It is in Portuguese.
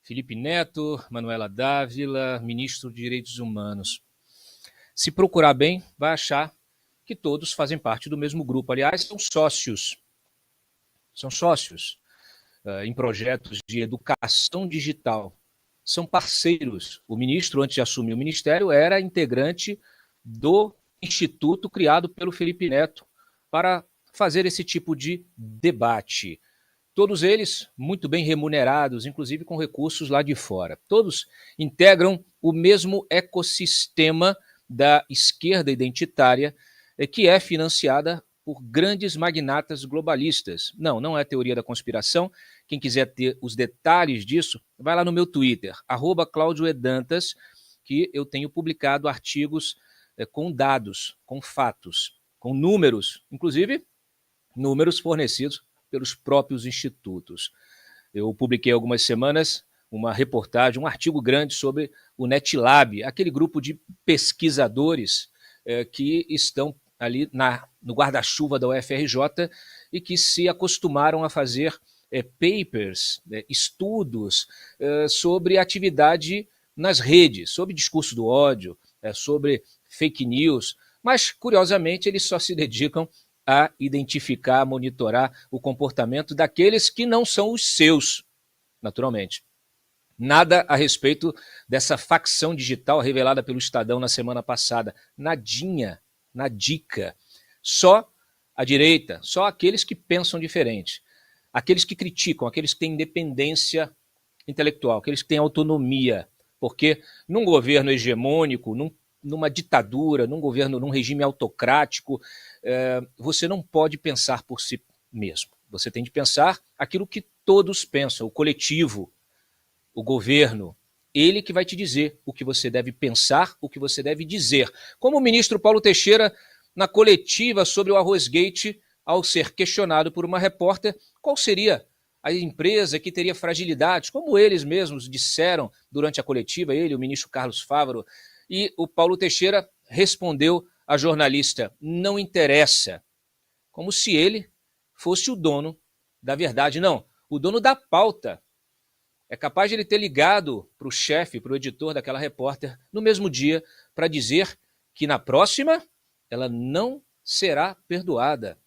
Felipe Neto, Manuela Dávila, ministro de Direitos Humanos. Se procurar bem, vai achar que todos fazem parte do mesmo grupo. Aliás, são sócios. São sócios em projetos de educação digital. São parceiros. O ministro, antes de assumir o ministério, era integrante do instituto criado pelo Felipe Neto para fazer esse tipo de debate. Todos eles muito bem remunerados, inclusive com recursos lá de fora. Todos integram o mesmo ecossistema da esquerda identitária, que é financiada por grandes magnatas globalistas. Não é teoria da conspiração. Quem quiser ter os detalhes disso, vai lá no meu Twitter, @CláudioEDantas, que eu tenho publicado artigos com dados, com fatos, com números, inclusive números fornecidos pelos próprios institutos. Eu publiquei há algumas semanas uma reportagem, um artigo grande sobre o NetLab, aquele grupo de pesquisadores que estão ali no guarda-chuva da UFRJ e que se acostumaram a fazer papers, estudos sobre atividade nas redes, sobre discurso do ódio, sobre fake news, mas, curiosamente, eles só se dedicam a identificar, a monitorar o comportamento daqueles que não são os seus, naturalmente. Nada a respeito dessa facção digital revelada pelo Estadão na semana passada. Nadinha, nadica. Só a direita, só aqueles que pensam diferente. Aqueles que criticam, aqueles que têm independência intelectual, aqueles que têm autonomia. Porque num governo hegemônico, numa ditadura, num governo, num regime autocrático, você não pode pensar por si mesmo. Você tem de pensar aquilo que todos pensam, o coletivo, o governo. Ele que vai te dizer o que você deve pensar, o que você deve dizer. Como o ministro Paulo Teixeira, na coletiva sobre o Arrozgate, ao ser questionado por uma repórter, qual seria a empresa que teria fragilidades, como eles mesmos disseram durante a coletiva, ele, o ministro Carlos Fávaro, e o Paulo Teixeira respondeu à jornalista: não interessa, como se ele fosse o dono da verdade. Não, o dono da pauta. É capaz de ele ter ligado para o chefe, para o editor daquela repórter, no mesmo dia, para dizer que na próxima ela não será perdoada.